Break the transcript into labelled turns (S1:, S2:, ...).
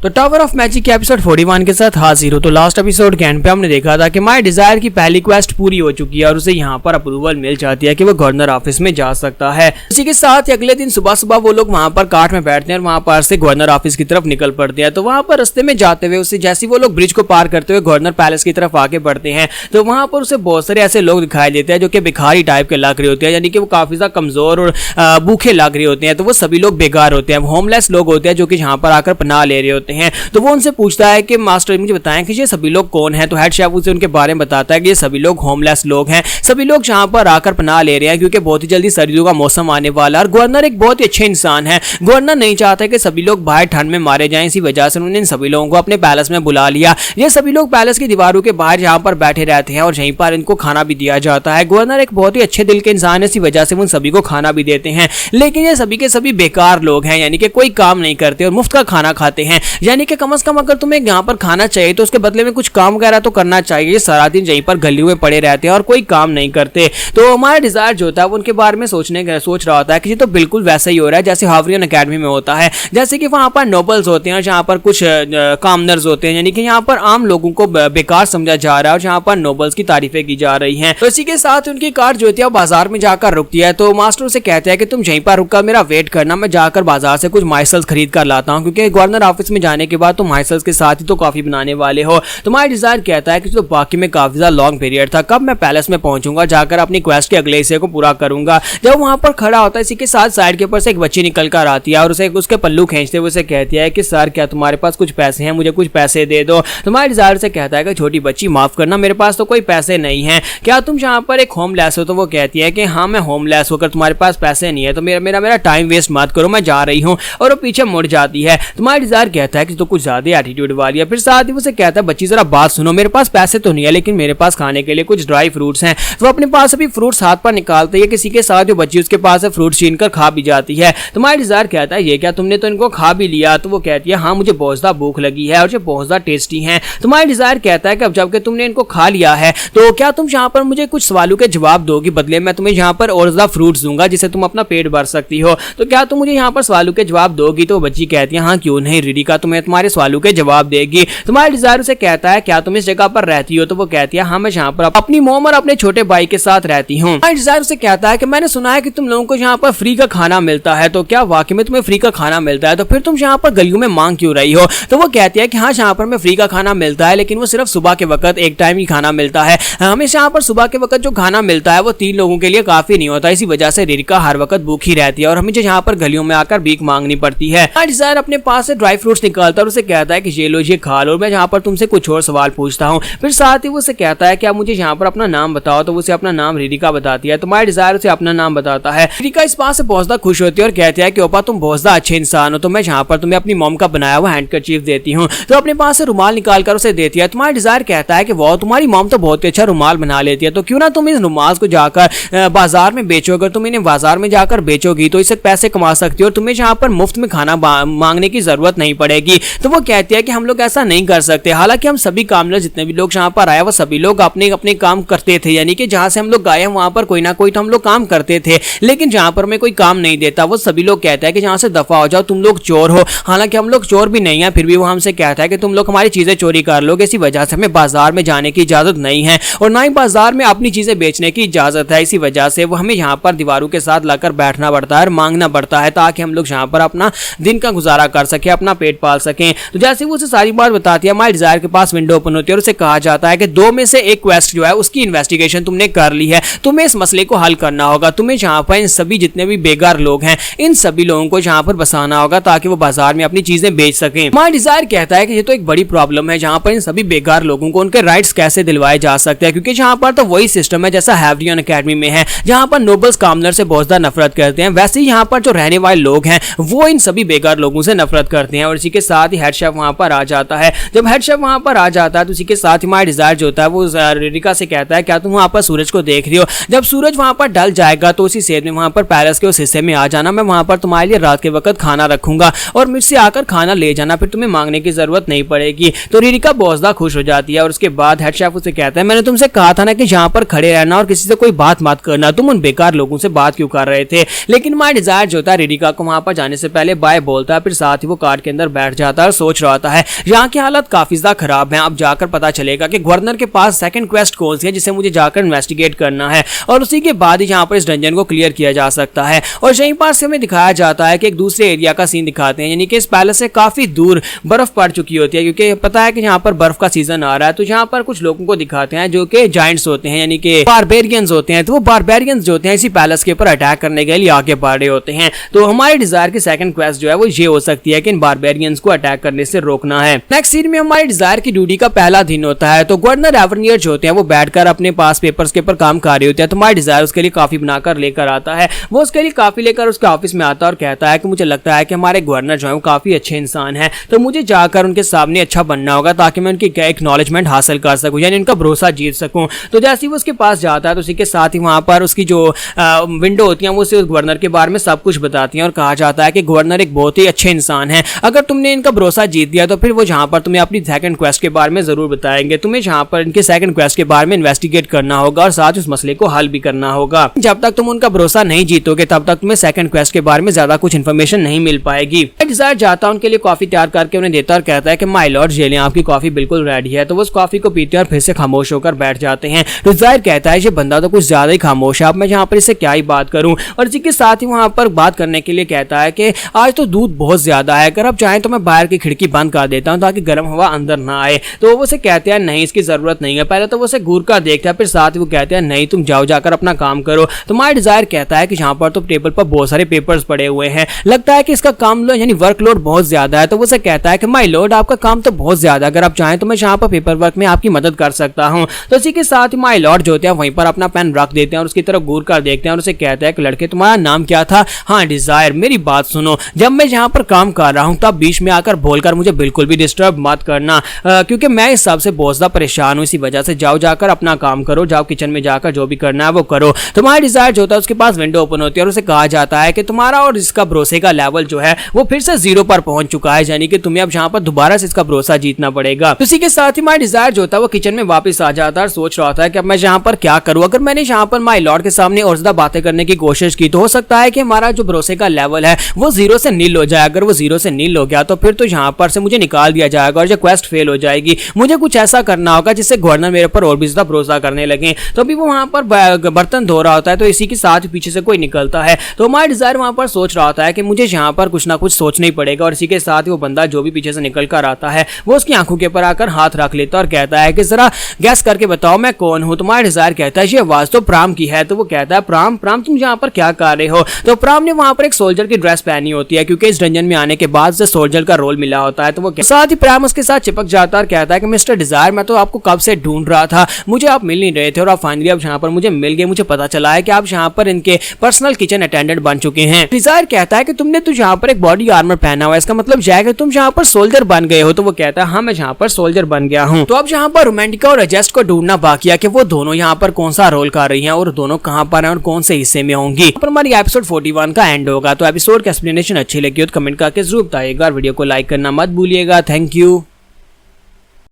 S1: तो tower of magic के episode 41 के साथ हाजिर हो। तो लास्ट एपिसोड के एंड पे हमने देखा था कि माय डिजायर की पहली क्वेस्ट पूरी हो चुकी है और उसे यहाँ पर अप्रूवल मिल जाती है कि वो गवर्नर ऑफिस में जा सकता है। इसी के साथ अगले दिन सुबह सुबह वो लोग वहां पर कार्ट में बैठते हैं और वहां पर से गवर्नर ऑफिस की तरफ निकल पड़ते हैं। तो वहां पर रास्ते में जाते हुए उसे जैसे वो लोग ब्रिज को पार करते हुए गवर्नर पैलेस की तरफ आगे बढ़ते हैं तो वहां पर उसे बहुत सारे ऐसे लोग दिखाई देते हैं जो कि भिखारी टाइप के लग रहे होते हैं, यानी कि वो काफी ज्यादा कमजोर और भूखे लग रहे होते हैं। तो वो सभी लोग बेकार होते हैं, होमलेस लोग होते हैं जो कि यहाँ पर आकर पनाह ले रहे होते हैं। तो वो उनसे पूछता है कि मास्टर मुझे बताएं कि ये सभी लोग कौन हैं। तो हेड शेफ उसे उनके बारे में बताता है कि ये सभी लोग होमलेस लोग हैं, सभी लोग यहाँ पर आकर पनाह ले रहे हैं क्योंकि बहुत ही जल्दी सर्दियों का मौसम आने वाला है और गवर्नर एक बहुत ही अच्छे इंसान है। गवर्नर नहीं चाहता कि सभी लोग बाहर ठंड में मारे जाएं, इसी वजह से उन्होंने इन सभी लोगों को अपने पैलेस में बुला लिया। ये सभी लोग पैलेस की दीवारों के बाहर यहाँ पर बैठे रहते हैं और यहीं पर इनको खाना भी दिया जाता है। गवर्नर एक बहुत ही अच्छे दिल के इंसान है, इसी वजह से उन सभी को खाना भी देते हैं। लेकिन ये सभी के सभी बेकार लोग हैं, यानी कि कोई काम नहीं करते और मुफ्त का खाना खाते हैं। यानी कि कम से कम अगर तुम्हें यहाँ पर खाना चाहिए तो उसके बदले में कुछ काम वगैरह तो करना चाहिए। सारा दिन यहीं पर गलियों में पड़े रहते हैं और कोई काम नहीं करते। तो हमारा डिजायर जो होता है वो उनके बारे में सोच रहा होता है कि ये तो बिल्कुल वैसा ही हो रहा है जैसे हावरियन एकेडमी में होता है, जैसे कि वहां पर नोबल्स होते हैं और जहां पर कुछ कामनर्स होते हैं, यानी कि यहाँ पर आम लोगों को बेकार समझा जा रहा है और यहाँ पर नोबल्स की तारीफें की जा रही हैं। तो इसी के साथ उनकी कार जो होती है बाजार में जाकर रुकती है। तो मास्टर उसे कहते हैं कि तुम यहीं पर रुककर मेरा वेट करना, मैं जाकर बाजार से कुछ माइसल्स खरीद कर लाता हूँ क्योंकि गवर्नर ऑफिस में जाने के बाद तुम माइसल्स के साथ ही तो कॉफी बनाने वाले हो। तो माय डिजायर कहता है कि तो बाकी में काफी ज्यादा लॉन्ग पीरियड था, कब मैं पैलेस में पहुंचूंगा, जाकर अपनी क्वेस्ट के अगले हिस्से को पूरा करूंगा। जब वहां पर खड़ा होता है इसी के साथ साइड के ऊपर से एक बच्ची निकल कर आती है और उसे उसके पल्लू खींचते हुए उसे कहती है कि सर क्या तुम्हारे पास कुछ पैसे हैं, मुझे कुछ पैसे दे दो। तो माय डिजायर से कहता है कि छोटी बच्ची माफ करना, मेरे पास तो कोई पैसे नहीं है, क्या तुम यहाँ पर एक होमलेस हो। तो वो कहती है कि हाँ मैं होमलेस होकर तुम्हारे पास पैसे नहीं है तो मेरा टाइम वेस्ट मत करो, मैं जा रही हूँ। और वो पीछे मुड़ जाती है। तो माय डिजायर कहता है कि तो कुछ ज्यादा एटीट्यूड वाली है। फिर साथ ही उसे कहता है बच्ची जरा बात सुनो, मेरे पास पैसे तो नहीं है लेकिन मेरे पास खाने के लिए कुछ ड्राई फ्रूट्स हैं। तो अपने पास अभी फ्रूट्स हाथ पर निकालते है, किसी के साथ जो बच्ची उसके पास है फ्रूट छीन कर खा भी जाती है। तो माय डिजायर कहता है ये क्या तुमने तो इनको खा भी लिया। तो वो कहती है हाँ मुझे बहुत ज्यादा भूख लगी है और ये बहुत ज्यादा टेस्टी हैं। तो माय डिजायर कहता है कि अब जबकि तुमने इनको खा लिया है तो क्या तुम यहाँ पर मुझे कुछ सवालों के जवाब दोगी, बदले में तुम्हें यहाँ पर और ज्यादा फ्रूट्स दूंगा जिससे तुम अपना पेट भर सकती हो। तो क्या तुम मुझे यहाँ पर सवालों के जवाब दोगी। तो बच्ची कहती है हाँ क्यों नहीं, रिडिका तुम्हें तुम्हारे सवालों के जवाब देगी। तुम्हारे डिजायर उसे कहता है क्या तुम इस जगह पर रहती हो। तो वो कहती है हाँ मैं यहाँ पर अपनी मोम और अपने छोटे भाई के साथ रहती हूँ। डिजायर उसे कहता है कि मैंने सुना है कि तुम लोगों को यहाँ पर फ्री का खाना मिलता है, तो क्या वाकई में तुम्हें फ्री का खाना मिलता है, तो फिर तुम यहाँ पर गलियों में मांग क्यों रही हो। तो वो कहती है कि हाँ यहाँ पर मैं फ्री का खाना मिलता है लेकिन वो सिर्फ सुबह के वक्त एक टाइम ही खाना मिलता है, हमेशा यहाँ पर सुबह के वक्त जो खाना मिलता है वो 3 लोगों के लिए काफी नहीं होता, इसी वजह से रिडिका हर वक्त भूखी रहती है और हमें यहाँ पर गलियों में आकर भीख मांगनी पड़ती है। डिजायर अपने पास से ड्राई फ्रूट्स निकालता है और उसे कहता है कि ये लो ये खा लो, मैं यहाँ पर तुमसे कुछ और सवाल पूछता हूँ। फिर साथ ही वो उसे कहता है कि आप मुझे यहाँ पर अपना नाम बताओ। तो उसे अपना नाम रिडिका बताती है। तो माय डिजायर उसे अपना नाम बताता है। रिडिका इस बात से बहुत ज्यादा खुश होती है और कहती है कि ओपा तुम बहुत ज्यादा अच्छे इंसान हो, तो मैं यहाँ पर तुम्हें अपनी मॉम का बनाया हुआ हैंडकरचीफ देती हूँ। तो अपने पास से रुमाल निकाल कर उसे देती है। तुम्हारा डिजायर कहता है कि वो तुम्हारी मॉम तो बहुत ही अच्छा रुमाल बना लेती है, तो क्यों ना तुम इस रुमाल को जाकर बाजार में बेचो। अगर तुम इन्हें बाजार में जाकर बेचोगी तो इससे पैसे कमा सकती हो और तुम्हें यहाँ पर मुफ्त में खाना मांगने की जरूरत नहीं पड़ेगी। तो वो कहती है कि हम लोग ऐसा नहीं कर सकते, हालांकि हम सभी कामनर जितने भी लोग यहाँ पर आए वो सभी लोग अपने अपने काम करते थे, यानी कि जहां से हम लोग आए वहां पर कोई ना कोई तो हम लोग काम करते थे, लेकिन जहां पर हमें कोई काम नहीं देता वो सभी लोग कहते हैं कि जहां से दफा हो जाओ, तुम लोग चोर हो। हालांकि हम लोग चोर भी नहीं है, फिर भी वो हमसे कहता है कि तुम लोग हमारी चीजें चोरी कर लोगे, इसी वजह से हमें बाजार में जाने की इजाजत नहीं है और ना ही बाजार में अपनी चीजें बेचने की इजाजत है। इसी वजह से वो हमें यहाँ पर दीवारों के साथ लाकर बैठना पड़ता है और मांगना पड़ता है ताकि हम लोग यहाँ पर अपना दिन का गुजारा कर सके, अपना पेट पाल सकें। तो जैसे वो उसे सारी बात बताती है, माय डिजायर के पास विंडो ओपन होती है और उसे कहा जाता है कि 2 में से एक क्वेस्ट जो है उसकी इन्वेस्टिगेशन तुमने कर ली है, तुम्हें इस मसले को हल करना होगा। तुम्हें यहाँ पर इन सभी जितने भी बेकार लोग हैं इन सभी लोगों को यहाँ पर बसाना होगा ताकि वो बाजार में अपनी चीजें बेच सकें। माय डिजायर कहता है कि ये तो एक बड़ी प्रॉब्लम है, जहाँ पर इन सभी बेकार लोगों को उनके राइट्स कैसे दिलवाए जा सकते हैं, क्योंकि यहाँ पर तो वही सिस्टम है जैसा हावरियन एकेडमी में है, जहाँ पर नोबल्स कामनर से बहुत ज्यादा नफरत करते हैं, वैसे ही यहाँ पर जो रहने वाले लोग हैं वो इन सभी बेकार लोगों से नफरत करते हैं। और इसी के साथ ही हेड शेफ वहां पर आ जाता है। जब हेड शेफ वहां पर आ जाता है तो उसी के साथ ही माय डिजायर जो होता है वो रिडिका से कहता है क्या तुम वहां पर सूरज को देख रही हो, जब सूरज वहां पर ढल जाएगा तो उसी सेज में वहां पर पैलेस के उस हिस्से में आ जाना, मैं वहां पर तुम्हारे लिए रात के वक्त खाना रखूंगा और मुझसे आकर खाना ले जाना, फिर तुम्हें मांगने की जरूरत नहीं पड़ेगी। तो रिडिका बहुत ज्यादा खुश हो जाती है और उसके बाद हेड शेफ उसे कहता है मैंने तुमसे कहा था ना कि यहाँ पर खड़े रहना और किसी से कोई बात मत करना, तुम उन बेकार लोगों से बात क्यों कर रहे थे। लेकिन माय डिजायर जो होता है रिडिका को वहां पर जाने से पहले बाय बोलता है, फिर साथ ही वो कार के अंदर बैठ बैठ जाता है और सोच रहा होता है यहाँ की हालत काफी ज्यादा खराब है। अब जाकर पता चलेगा कि गवर्नर के पास सेकंड क्वेस्ट कौन सी है जिसे मुझे जाकर इन्वेस्टिगेट करना है और उसी के बाद ही यहाँ पर इस डंजन को क्लियर किया जा सकता है। और यहीं पास से हमें दिखाया जाता है कि एक दूसरे एरिया का सीन दिखाते हैं, यानी कि इस पैलेस से काफी दूर बर्फ पड़ चुकी होती है क्योंकि पता है कि यहाँ पर बर्फ का सीजन आ रहा है। तो यहाँ पर कुछ लोगों को दिखाते हैं जो कि जायंट्स होते हैं, यानी कि बारबेरियंस होते हैं। तो वो बारबेरियंस जो होते हैं इसी पैलेस के ऊपर अटैक करने के लिए आगे बढ़ रहे होते हैं। तो हमारे डिजायर की सेकंड क्वेस्ट जो है वो ये हो सकती है कि इन बारबेरियंस को अटैक करने से रोकना है। नेक्स्ट सीन में हमारे डिजायर की ड्यूटी का पहला दिन होता है। तो गवर्नर एवर्नियर जो होते हैं वो बैठकर अपने पास पेपर्स के ऊपर काम कर रहे होते हैं। तो हमारे डिजायर उसके लिए काफी बनाकर लेकर आता है। वो उसके लिए काफी लेकर उसके ऑफिस में आता है और कहता है कि मुझे लगता है कि हमारे गवर्नर जो है वो काफी अच्छे इंसान है, तो मुझे जाकर उनके सामने अच्छा बनना होगा ताकि मैं उनकी एक्नॉलेजमेंट हासिल कर सकूं, यानी उनका भरोसा जीत सकूं। तो जैसे ही वो उसके पास जाता है तो उसी के साथ ही वहां पर उसकी जो विंडो होती है वो उसे गवर्नर के बारे में सब कुछ बताती है और कहा जाता है कि गवर्नर एक बहुत ही अच्छे इंसान है, अगर तुमने इनका भरोसा जीत दिया तो फिर वो जहां पर तुम्हें अपनी सेकंड क्वेस्ट के बारे में जरूर बताएंगे। तुम्हें जहां पर इनके सेकंड क्वेस्ट के बारे में इन्वेस्टिगेट करना होगा और साथ उस मसले को हल भी करना होगा। जब तक तुम उनका भरोसा नहीं जीतोगे तब तक तुम्हें सेकंड क्वेस्ट के बारे में ज्यादा कुछ इन्फॉर्मेशन नहीं मिल पाएगी। डिजायर जाता है उनके लिए कॉफी तैयार करके उन्हें देता है और कहता है कि माय लॉर्ड जेलिए आपकी कॉफी बिल्कुल रेडी है। तो वो उस कॉफी को पीते हैं और फिर से खामोश होकर बैठ जाते हैं। डिजायर कहता है ये बंदा तो कुछ ज्यादा ही खामोश है, अब मैं यहाँ पर इससे क्या ही बात करूं। और इसी के साथ ही वहां पर बात करने के लिए कहता है कि आज तो दूध बहुत ज्यादा है, अगर आप चाहें तो मैं बाहर की खिड़की बंद कर देता हूँ ताकि गर्म हवा अंदर ना आए। तो वो उसे कहते हैं नहीं इसकी जरूरत नहीं है। पहले तो वो उसे घूर कर देखता है, फिर साथ ही वो कहते हैं नहीं तुम जाओ जाकर अपना काम करो। तो माय डिजायर कहता है कि यहाँ पर तो टेबल पर बहुत सारे पेपर्स पड़े हुए हैं, लगता है कि इसका काम यानी वर्कलोड बहुत ज्यादा है। तो वो उसे कहता है कि माय लॉर्ड आपका काम तो बहुत ज्यादा, अगर आप चाहें तो मैं यहाँ पर पेपर वर्क में आपकी मदद कर सकता हूँ। तो इसी के साथ ही माय लॉर्ड जो होते हैं वहीं पर अपना पेन रख देते हैं और उसकी तरफ घूर कर देखते हैं और उसे कहता है कि लड़के तुम्हारा नाम क्या था? हाँ डिजायर, मेरी बात सुनो, जब मैं यहाँ पर काम कर रहा हूँ तब बीच में आकर बोलकर मुझे बिल्कुल भी डिस्टर्ब मत करना, क्योंकि मैं इस सब से बहुत ज्यादा परेशान हूँ। इसी वजह से जाओ जाकर अपना काम करो, जाओ किचन में जाकर जो भी करना है वो करो। तुम्हारा डिजायर जो होता है उसके पास विंडो ओपन होती है और उसे कहा जाता है कि तुम्हारा और इसका भरोसे का लेवल जो है वो फिर से 0 पर पहुंच चुका है, यानी कि तुम्हें अब यहाँ पर दोबारा से इसका भरोसा जीतना पड़ेगा। उसी के साथ ही माय डिजायर जो होता है वो किचन में वापस आ जाता है और सोच रहा था कि अब मैं यहाँ पर क्या करूँ। अगर मैंने यहाँ पर माय लॉर्ड के सामने और ज्यादा बातें करने की कोशिश की तो हो सकता है कि हमारा जो भरोसे का लेवल है वो 0 से नील हो जाए। अगर वो 0 से नील हो गया तो फिर तो यहाँ पर से मुझे निकाल दिया जाएगा और जो क्वेस्ट फेल हो जाएगी। मुझे कुछ ऐसा करना होगा जिससे गवर्नर मेरे पर और भी ज्यादा भरोसा करने लगे। तो अभी वो वहां पर बर्तन धो रहा होता है तो इसी के साथ पीछे से कोई निकलता है। तो माय डिजायर वहां पर सोच रहा होता है कि मुझे यहाँ पर कुछ ना कुछ सोचना ही पड़ेगा। और इसी के साथ ही वो बंदा जो भी पीछे से निकल कर आता है वो उसकी आंखों के ऊपर आकर हाथ रख लेता है और कहता है कि जरा गैस करके बताओ मैं कौन हूँ। तो माय डिजायर कहता है ये आवाज तो प्राम की है। तो वो कहता है प्राम तुम यहाँ पर क्या कर रहे हो? तो प्राम ने वहां पर एक सोल्जर की ड्रेस पहनी होती है क्योंकि इस डंजन में आने के बाद से सोल्जर का रोल मिला होता है। तो वो साथ ही प्राम उसके साथ चिपक जाता है और कहता है कि मिस्टर डिजायर मैं तो आपको कब से ढूंढ रहा था, मुझे आप मिल नहीं रहे थे और आप फाइनली अब यहाँ पर मुझे मिल गए। मुझे पता चला है कि आप यहाँ पर इनके पर्सनल किचन अटेंडेंट बन चुके हैं। डिजायर कहता है कि तुमने तो यहाँ पर एक बॉडी आर्मर पहना हुआ है, इसका मतलब यह है कि तुम यहाँ पर सोल्जर बन गए हो। तो वो कहता है हाँ मैं यहाँ पर सोल्जर बन गया हूँ। तो अब यहाँ पर रोमांटिका और एजेस्ट को ढूंढना बाकी है कि वो दोनों यहाँ पर कौन सा रोल कर रही हैं और दोनों कहाँ पर हैं और कौन से हिस्से में होंगी। पर हमारी एपिसोड 41 का एंड होगा। तो एपिसोड की एक्सप्लेनेशन अच्छी लगी हो तो कमेंट करके जरूर बताइएगा और वीडियो को लाइक करना मत भूलिएगा। Thank you.